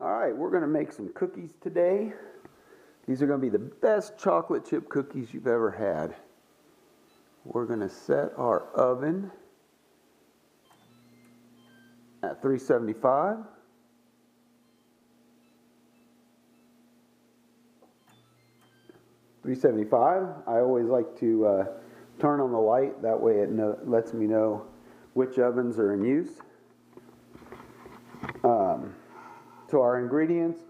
Alright, we're going to make some cookies today. These are going to be the best chocolate chip cookies you've ever had. We're going to set our oven at 375. I always like to turn on the light, that way it lets me know which ovens are in use. So our ingredients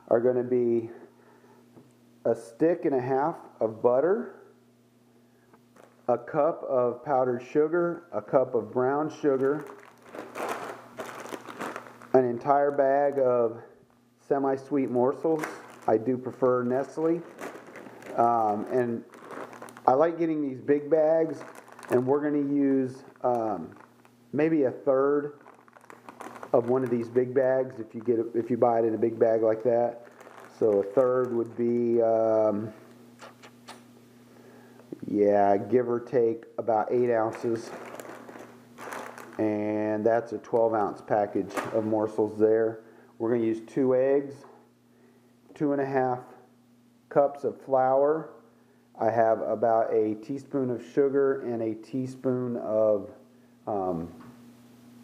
are going to be a stick and a half of butter, a cup of powdered sugar, a cup of brown sugar, an entire bag of semi-sweet morsels. I do prefer Nestle. And I like getting these big bags, and we're going to use maybe a third of one of these big bags if you buy it in a big bag like that. So a third would be give or take about 8 ounces, and that's a 12-ounce package of morsels there. We're going to use 2 eggs, 2.5 cups of flour. I have about a teaspoon of sugar and a teaspoon of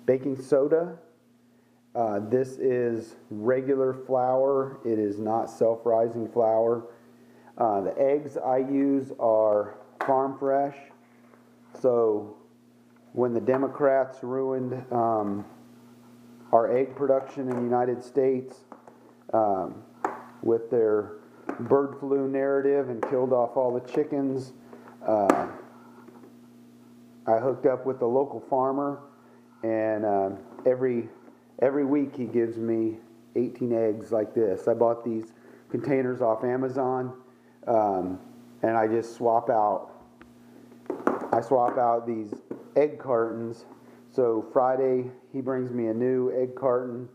baking soda. This is regular flour. It is not self-rising flour. The eggs I use are farm fresh. So when the Democrats ruined our egg production in the United States with their bird flu narrative and killed off all the chickens, I hooked up with a local farmer, and every week he gives me 18 eggs like this. I bought these containers off Amazon, and I just swap out these egg cartons. So Friday he brings me a new egg carton,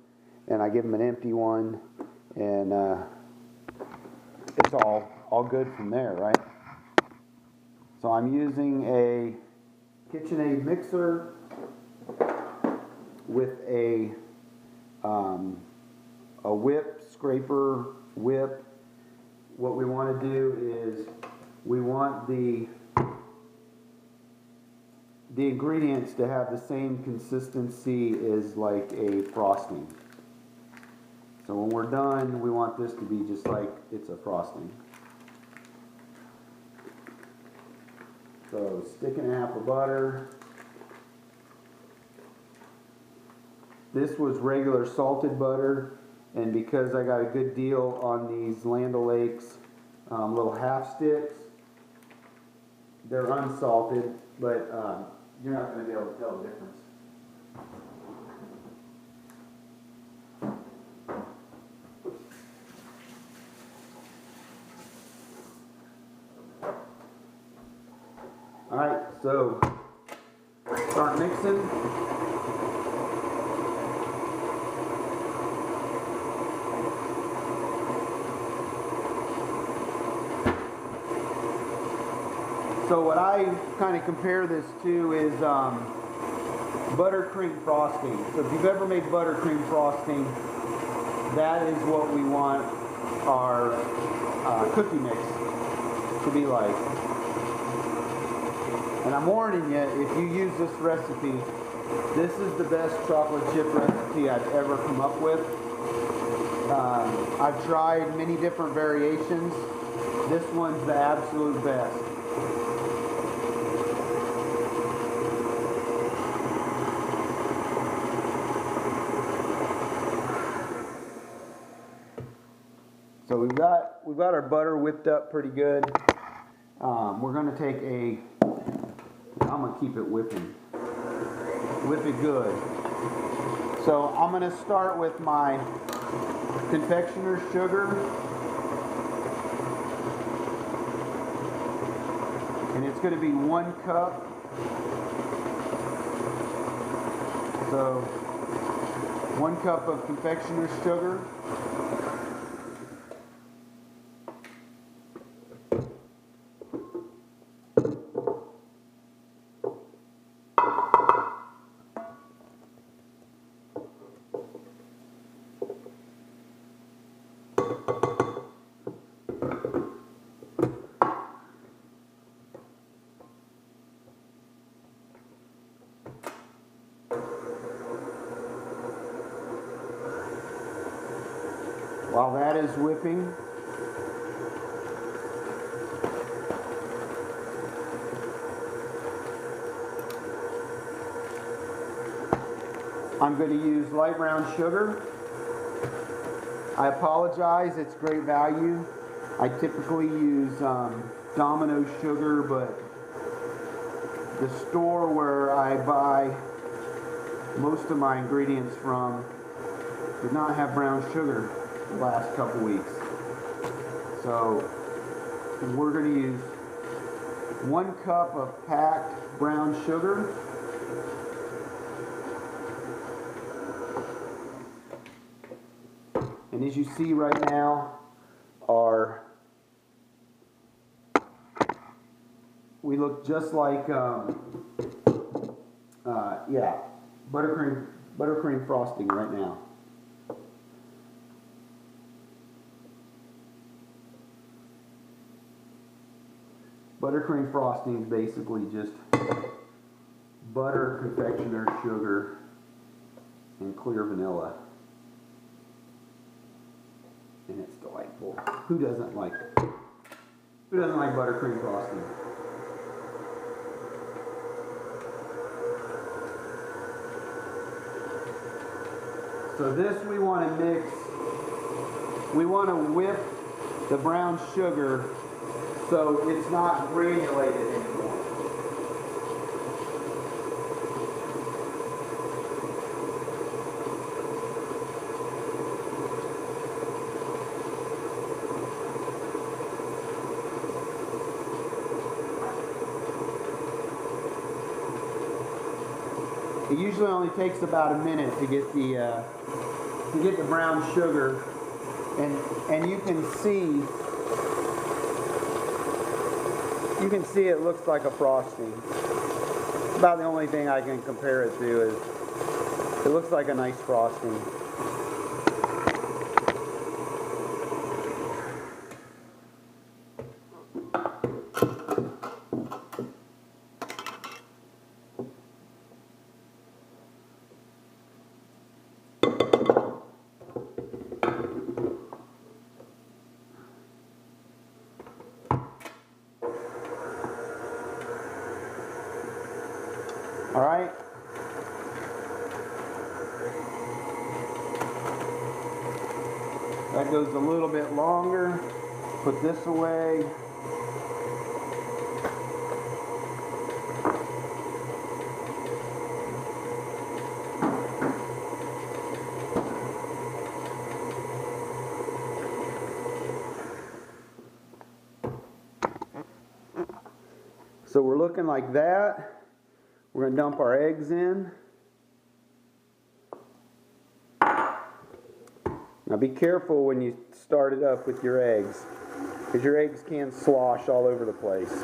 and I give him an empty one, and it's all good from there, right? So I'm using a KitchenAid mixer with a scraper whip. What we want to do is we want the ingredients to have the same consistency as like a frosting. So when we're done, we want this to be just like it's a frosting. So stick and a half of butter. This was regular salted butter, and because I got a good deal on these Land O'Lakes little half sticks, they're unsalted, but you're not going to be able to tell the difference. Alright, so start mixing. So what I kind of compare this to is buttercream frosting. So if you've ever made buttercream frosting, that is what we want our cookie mix to be like. And I'm warning you, if you use this recipe, this is the best chocolate chip recipe I've ever come up with. I've tried many different variations. This one's the absolute best. So we've got our butter whipped up pretty good. We're going to take I'm going to keep it whipping. Whip it good. So I'm going to start with my confectioner's sugar. And it's going to be 1 cup. So 1 cup of confectioner's sugar. While that is whipping, I'm going to use light brown sugar. I apologize, it's great value. I typically use Domino sugar, but the store where I buy most of my ingredients from did not have brown sugar the last couple weeks. So we're going to use 1 cup of packed brown sugar. And as you see right now, we look just like, yeah, buttercream frosting right now. Buttercream frosting is basically just butter, confectioner sugar, and clear vanilla. And it's delightful. Who doesn't like buttercream frosting? So this we want to mix. We want to whip the brown sugar so it's not granulated anymore. It usually only takes about a minute to get the brown sugar, and you can see it looks like a frosting. About the only thing I can compare it to is it looks like a nice frosting. All right. That goes a little bit longer. Put this away. So we're looking like that. We're going to dump our eggs in. Now be careful when you start it up with your eggs, because your eggs can slosh all over the place.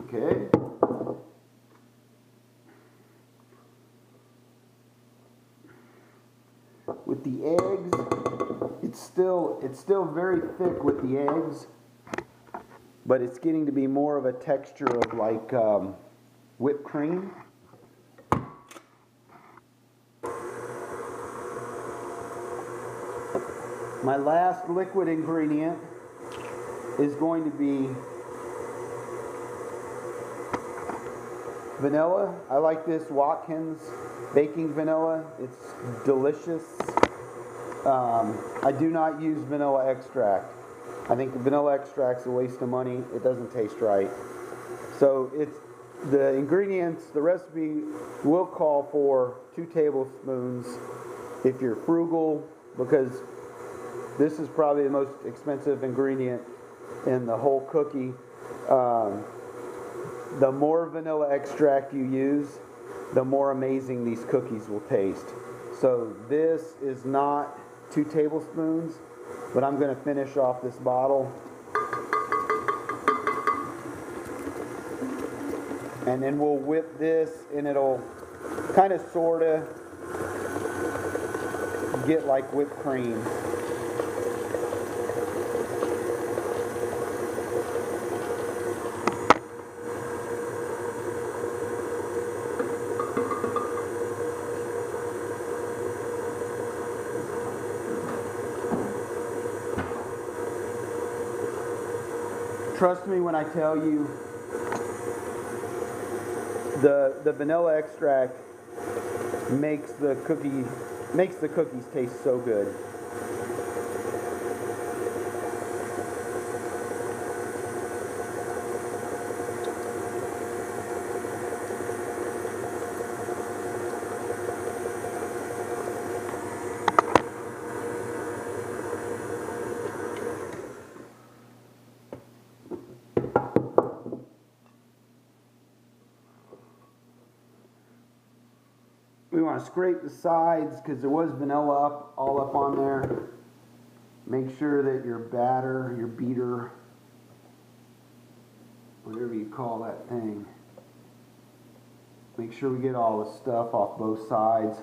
Okay. With the eggs, it's still very thick with the eggs, but it's getting to be more of a texture of like whipped cream. My last liquid ingredient is going to be vanilla. I like this Watkins baking vanilla. It's delicious. I do not use vanilla extract. I think the vanilla extract's a waste of money. It doesn't taste right. So The ingredients, the recipe will call for 2 tablespoons if you're frugal, because this is probably the most expensive ingredient in the whole cookie. The more vanilla extract you use, the more amazing these cookies will taste. So this is not 2 tablespoons, but I'm going to finish off this bottle. And then we'll whip this, and it'll kind of sort of get like whipped cream. Trust me when I tell you, the vanilla extract makes the cookies taste so good. We want to scrape the sides because there was vanilla all up on there. Make sure that your batter, your beater, whatever you call that thing, make sure we get all the stuff off both sides.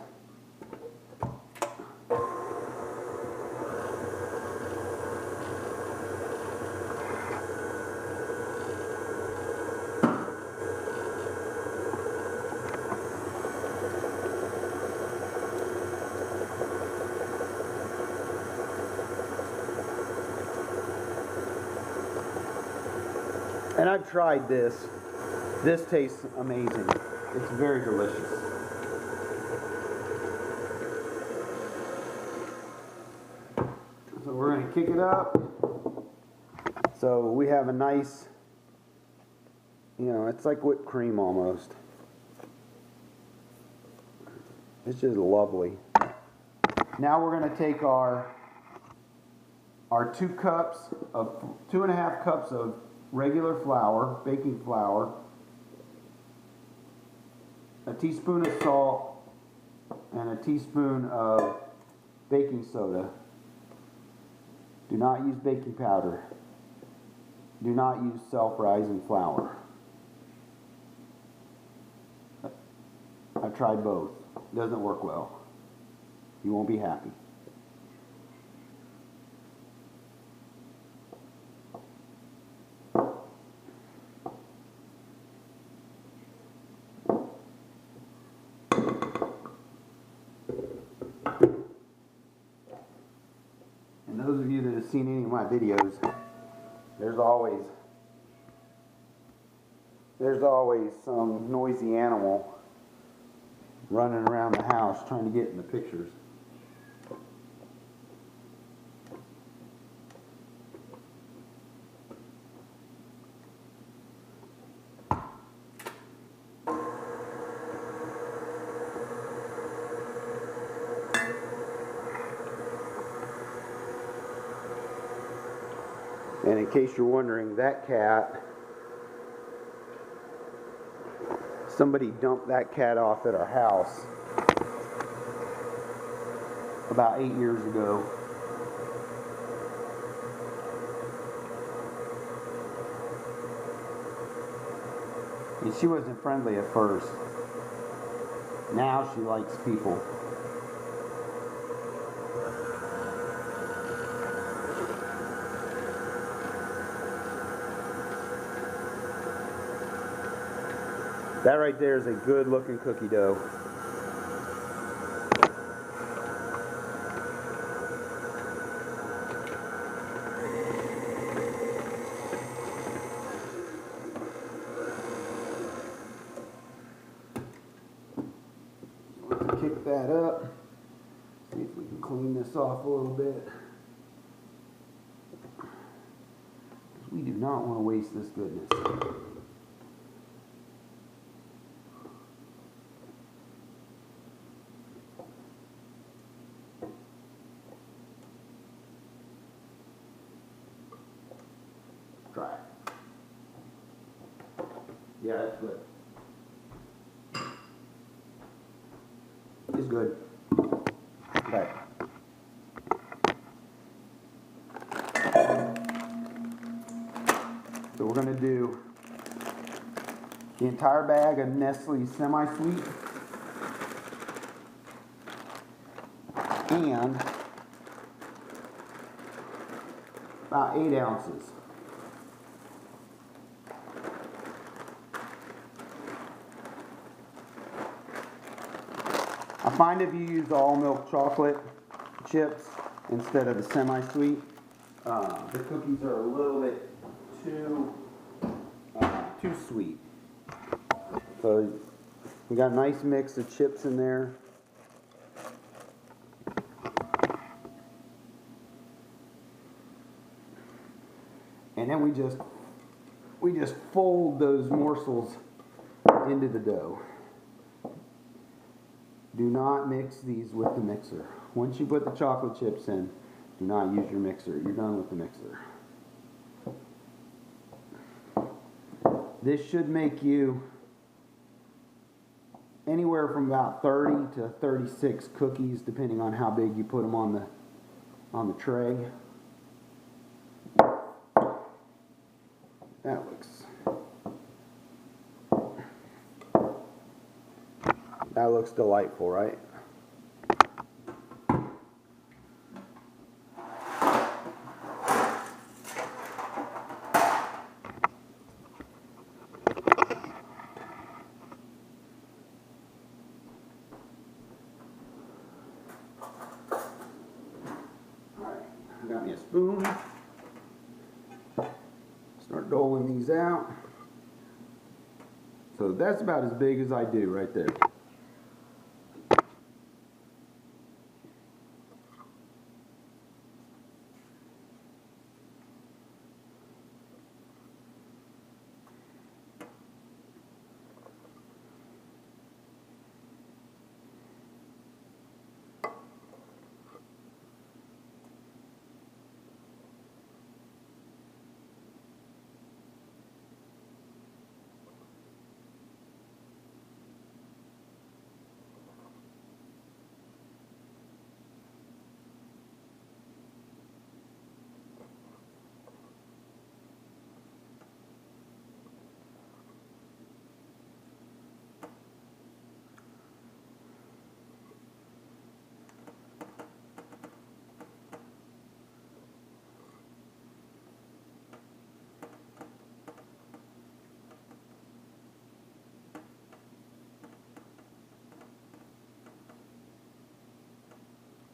And I've tried this. This tastes amazing. It's very delicious. So we're going to kick it up. So we have a nice, it's like whipped cream almost. It's just lovely. Now we're going to take our 2.5 cups of regular flour, baking flour, a teaspoon of salt, and a teaspoon of baking soda. Do not use baking powder. Do not use self-rising flour. I've tried both. It doesn't work well. You won't be happy. And those of you that have seen any of my videos, there's always some noisy animal running around the house trying to get in the pictures. And in case you're wondering, that cat, somebody dumped that cat off at our house about 8 years ago. And she wasn't friendly at first. Now she likes people. That right there is a good looking cookie dough. Let's kick that up. See if we can clean this off a little bit. We do not want to waste this goodness. Yeah, that's good. It's good. Okay. So we're going to do the entire bag of Nestle semi-sweet and about 8 ounces. I find if you use all milk chocolate chips instead of the semi-sweet, the cookies are a little bit too sweet. So we got a nice mix of chips in there. And then we just fold those morsels into the dough. Do not mix these with the mixer. Once you put the chocolate chips in, do not use your mixer. You're done with the mixer. This should make you anywhere from about 30 to 36 cookies, depending on how big you put them on the tray. That looks delightful, right? I got me a spoon. Start doling these out. So that's about as big as I do right there.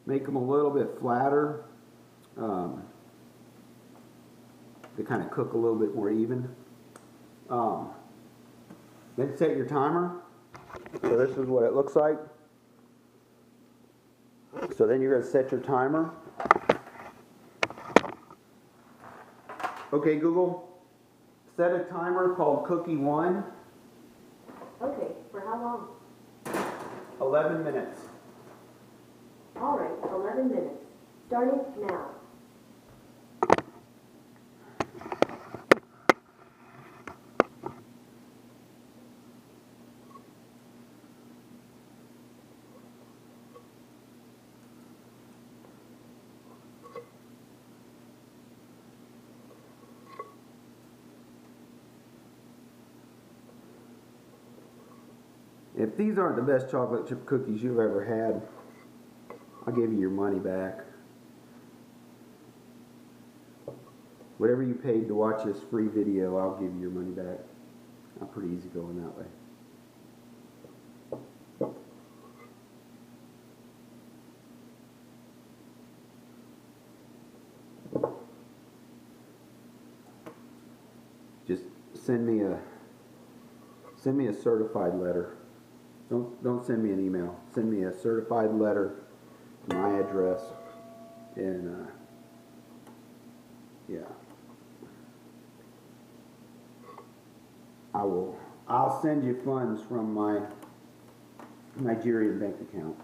Make them a little bit flatter. They kind of cook a little bit more even. Then set your timer. So this is what it looks like. So then you're going to set your timer. Okay, Google, set a timer called Cookie 1. Okay, for how long? 11 minutes. All right, 11 minutes. Starting now. If these aren't the best chocolate chip cookies you've ever had, I'll give you your money back. Whatever you paid to watch this free video, I'll give you your money back. I'm pretty easy going that way. Just send me a certified letter. Don't send me an email. Send me a certified letter to my address, and yeah, I'll send you funds from my Nigerian bank account.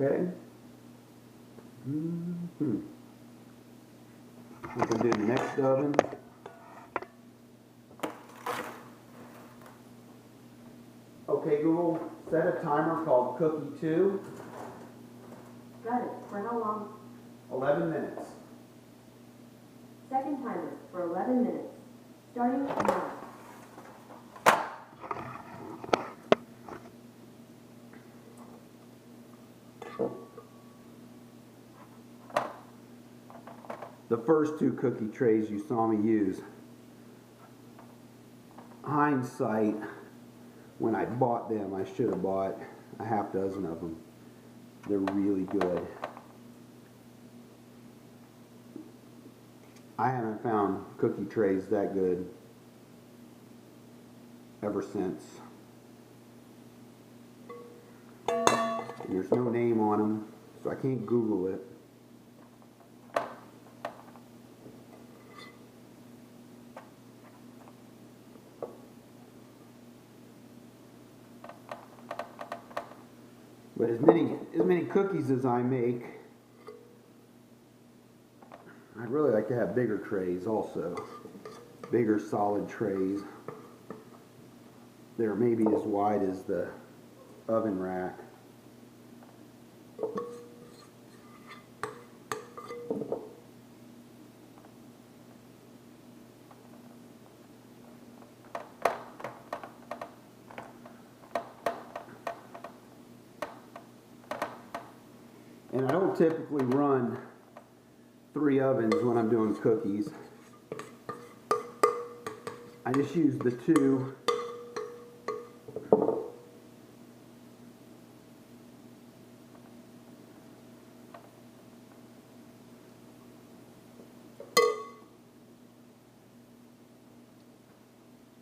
Okay. We can do the next oven. Okay, Google, set a timer called Cookie 2. Got it. For how long? 11 minutes. Second timer for 11 minutes. Starting now. The first 2 cookie trays you saw me use. Hindsight, when I bought them, I should have bought a half dozen of them. They're really good. I haven't found cookie trays that good ever since. And there's no name on them, so I can't Google it. But as many cookies as I make, I'd really like to have bigger trays also. Bigger solid trays. They're maybe as wide as the oven rack. And I don't typically run 3 ovens when I'm doing cookies. I just use the 2.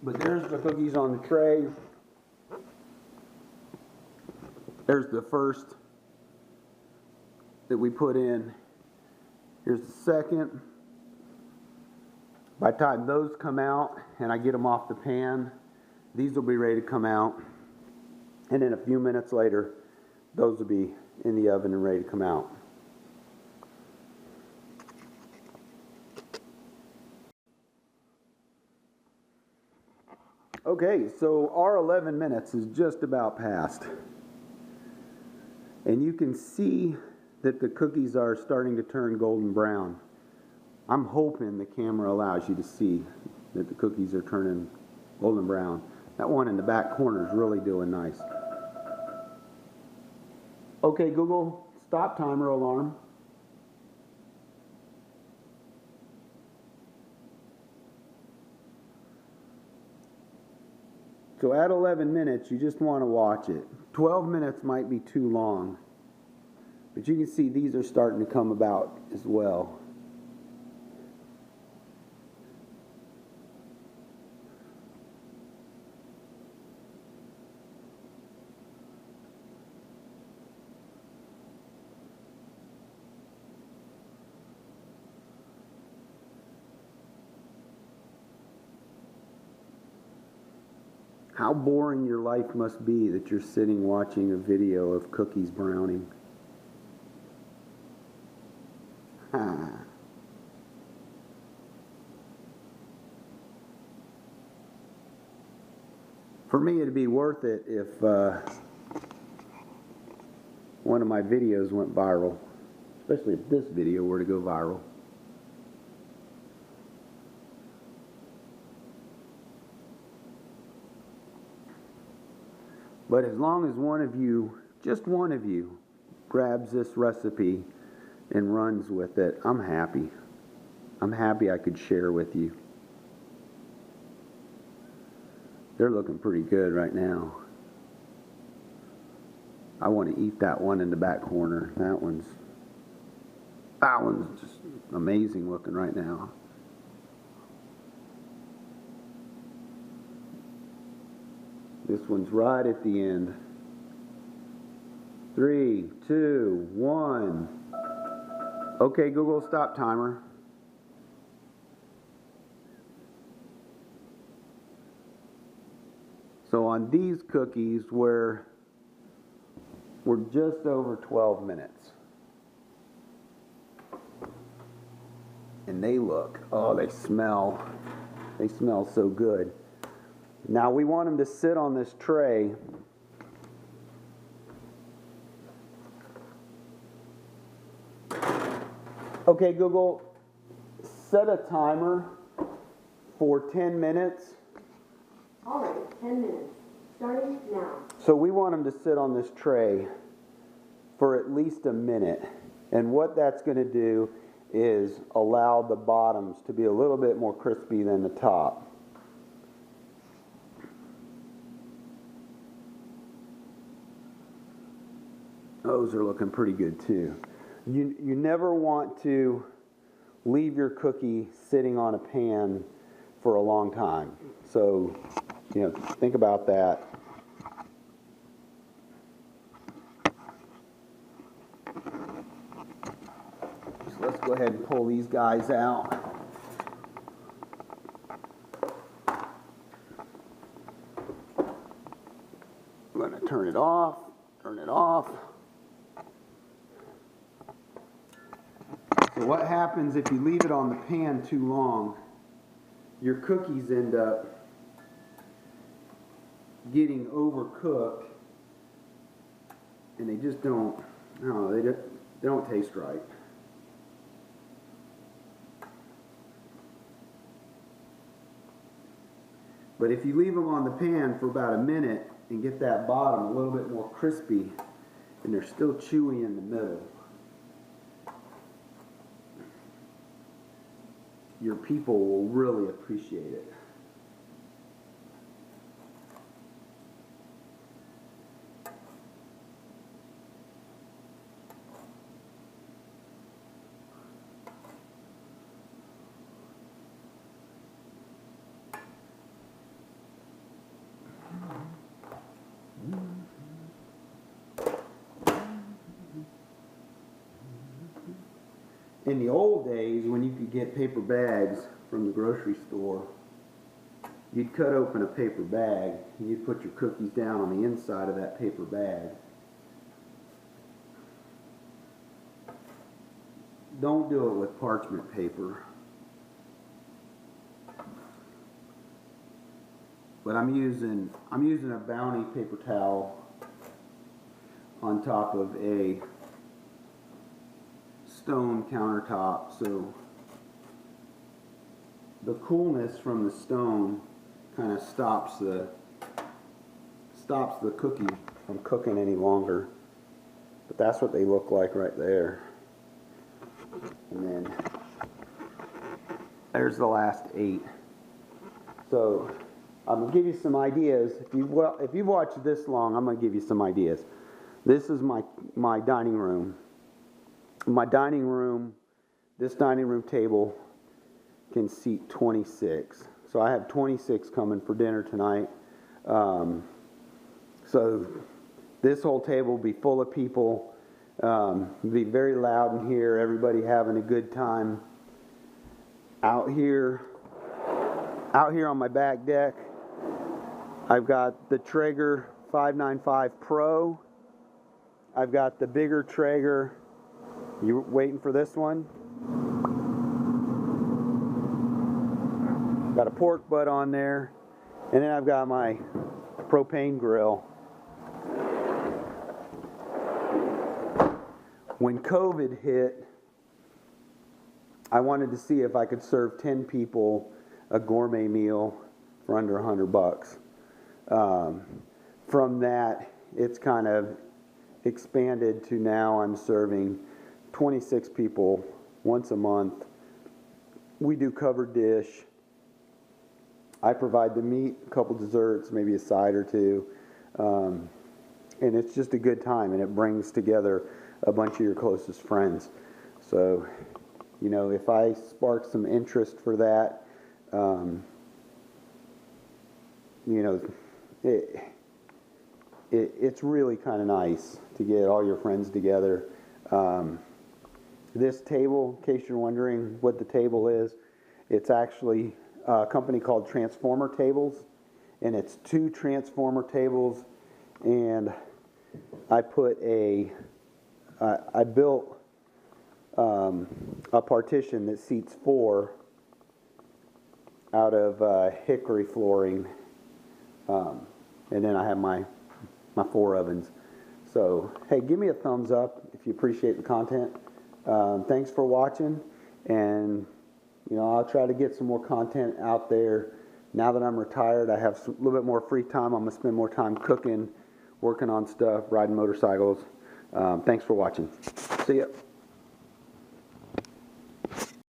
But there's the cookies on the tray. There's the first that we put in. Here's the second. By the time those come out and I get them off the pan, these will be ready to come out. And then a few minutes later, those will be in the oven and ready to come out. Okay, so our 11 minutes is just about past. And you can see that the cookies are starting to turn golden brown. I'm hoping the camera allows you to see that the cookies are turning golden brown. That one in the back corner is really doing nice. Okay, Google, stop timer alarm. So at 11 minutes, you just want to watch it. 12 minutes might be too long. But you can see these are starting to come about as well. How boring your life must be that you're sitting watching a video of cookies browning. For me, it'd be worth it if one of my videos went viral, especially if this video were to go viral. But as long as one of you, just one of you, grabs this recipe and runs with it, I'm happy. I'm happy I could share with you. They're looking pretty good right now. I want to eat that one in the back corner. That one's just amazing looking right now. This one's right at the end. 3, 2, 1. Okay, Google, stop timer. So on these cookies where We're just over 12 minutes. And they look, oh, they smell so good. Now we want them to sit on this tray. Okay, Google, set a timer for 10 minutes. All right, 10 minutes. Starting now. So we want them to sit on this tray for at least a minute. And what that's going to do is allow the bottoms to be a little bit more crispy than the top. Those are looking pretty good too. You never want to leave your cookie sitting on a pan for a long time. So, think about that. So let's go ahead and pull these guys out. I'm going to turn it off. So what happens if you leave it on the pan too long, your cookies end up getting overcooked and they just don't, they don't taste right. But if you leave them on the pan for about a minute and get that bottom a little bit more crispy and they're still chewy in the middle, your people will really appreciate it. In the old days, when you could get paper bags from the grocery store, you'd cut open a paper bag and you'd put your cookies down on the inside of that paper bag. Don't do it with parchment paper. But I'm using a Bounty paper towel on top of a stone countertop, so the coolness from the stone kind of stops the cookie from cooking any longer. But that's what they look like right there. And then there's the last 8. So I'm gonna give you some ideas. If you've watched this long, I'm gonna give you some ideas. This is my dining room. This dining room table can seat 26. So I have 26 coming for dinner tonight. So this whole table will be full of people. It'll be very loud in here, everybody having a good time. Out here on my back deck, I've got the Traeger 595 Pro. I've got the bigger Traeger. You waiting for this one? Got a pork butt on there. And then I've got my propane grill. When COVID hit, I wanted to see if I could serve 10 people a gourmet meal for under $100. From that, it's kind of expanded to now I'm serving 26 people once a month. We do covered dish. I provide the meat, a couple desserts, maybe a side or two. And it's just a good time, and it brings together a bunch of your closest friends. So, if I spark some interest for that, it's really kind of nice to get all your friends together. This table, in case you're wondering what the table is, it's actually a company called Transformer Tables, and it's 2 transformer tables, and I put I built a partition that seats 4 out of hickory flooring, and then I have my 4 ovens. So, hey, give me a thumbs up if you appreciate the content. Thanks for watching, and I'll try to get some more content out there. Now that I'm retired, I have a little bit more free time. I'm going to spend more time cooking, working on stuff, riding motorcycles. Thanks for watching. See ya.